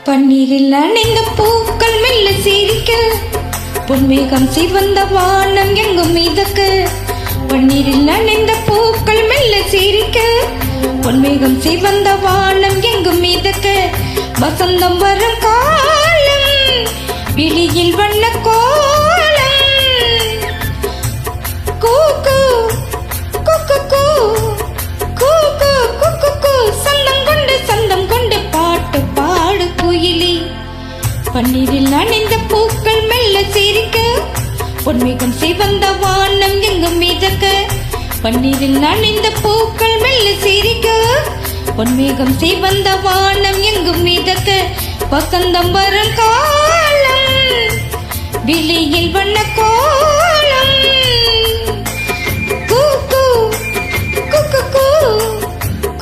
பன்னீரில் அணிந்த பூக்கள் மெல்ல சிரிக்க, பொன்மேகம் சிவந்த வானம் எங்கும் மிதக்க. பன்னீரில் அணிந்த பூக்கள் மெல்ல சிரிக்க, பொன்மேகம் சிவந்த வானம் எங்கும் மிதக்க. வசந்தம் வரும் காலம் விழியில் வண்ண கோலம், கூக்கு குக்கு கூ கூக்கு குக்கு கூ. சந்தம் கொண்டு பாட்டு பாடு குயிலி. பன்னீரில் அணிந்த பூக்கள் மெல்ல சிரிக்க, பொன்மேகம் சிவந்த வானம் எங்கும் மிதக்க. பன்னீரில் அணிந்த பூக்கள் மெல்ல சிரிக்க, பொன்மேகம் சிவந்த வானம் எங்கும் மிதக்க. வசந்தம் வரும் காலம் விழியில் வண்ண கோலம், கூக்கு குக்கு கூ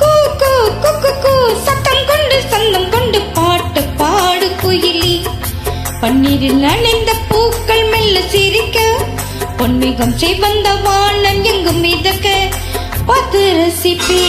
கூக்கு குக்கு கூ. சந்தம் கொண்டு பாட்டு பாடு குயிலி. பன்னீரில் அணிந்த பூக்கள் மெல்ல சிரிக்க, பொன்மேகம் சிவந்த வானம் எங்கும் மிதக்க. பார்த்து ரசிப்பே.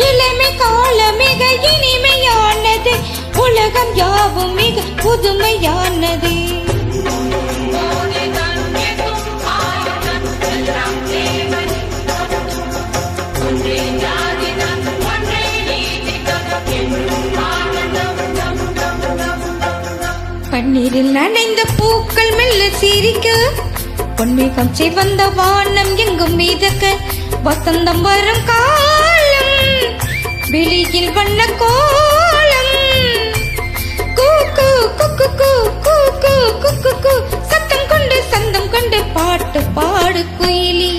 இளமை கால மிக இனிமையானது, உலகம் யாவும் மிக புதுமையானது. பன்னீரில் நனைந்த பூக்கள் மெல்ல சிரிக்க, பொன்மேகம் சிவந்த வானம் எங்கும் மிதக்க. வசந்தம் வரும் காலம் வெளியில் வண்ண கோலம், கூக்கு குக்கு கூ கூக்கு குக்கு கூ. சந்தம் கொண்டு பாட்டு பாடு குயிலி.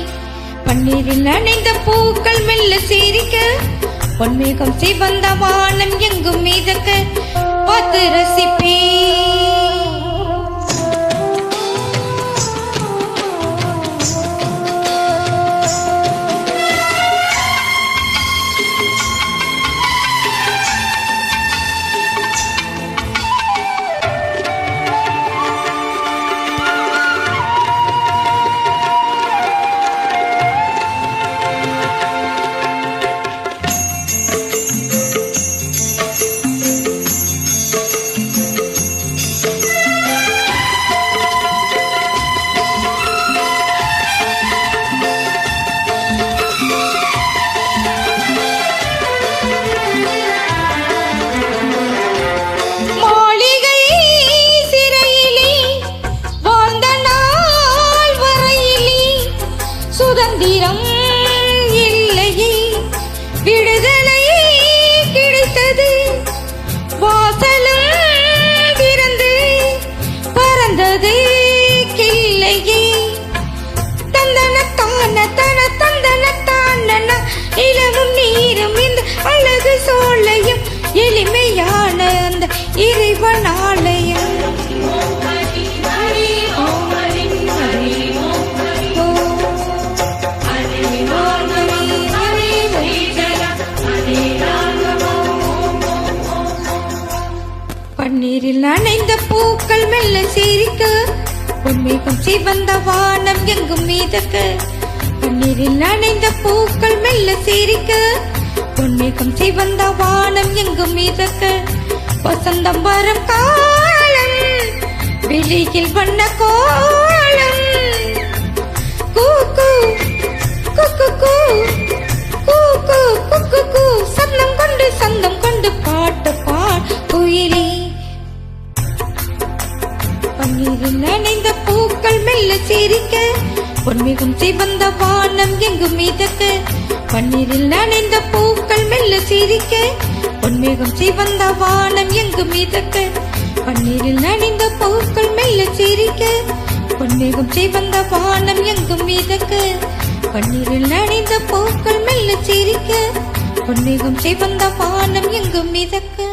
பன்னீரில் நனைந்த பூக்கள் மெல்ல சிரிக்க, பொன்மேகம் சிவந்த வானம் எங்கும் மிதக்க. பார்த்து ரசிப்பே. அழகு சோலையும் எளிமையான அந்த இறைவன் ஆலயம். பன்னீரில் நனைந்த பூக்கள் மெல்ல சிரிக்க, பொன்மேகம் சிவந்த வானம் எங்கும் மிதக்க. பன்னீரில் நனைந்த பூக்கள் மெல்ல சிரிக்க, பொன்மேகம் சிவந்த வானம் எங்கும் மிதக்க. வசந்தம் வரும் காலம், வெளியில் வண்ண கோலம். கூக்கு குக்கு கூ, கூக்கு குக்கு கூ, சந்தம் கொண்டு சந்தம் கொண்டு பாட்டு பாட் குயிலி. பன்னீரில் நனைந்த பூக்கள் மெல்ல சிரிக்க, பொன்மிகும் சிவந்த வானம் எங்கும் மிதக்க. பன்னீரில் நனைந்த பூக்கள் மெல்ல சிரிக்க, பொன்மிகும் சிவந்த வானம் எங்கும் மிதக்க. பன்னீரில் நனைந்த பூக்கள் மெல்ல சிரிக்க, பொன்மிகும் சிவந்த வானம் எங்கும் மிதக்க. பன்னீரில் நனைந்த பூக்கள் மெல்ல சிரிக்க, பொன்மிகும் சிவந்த வானம் எங்கும் மிதக்க.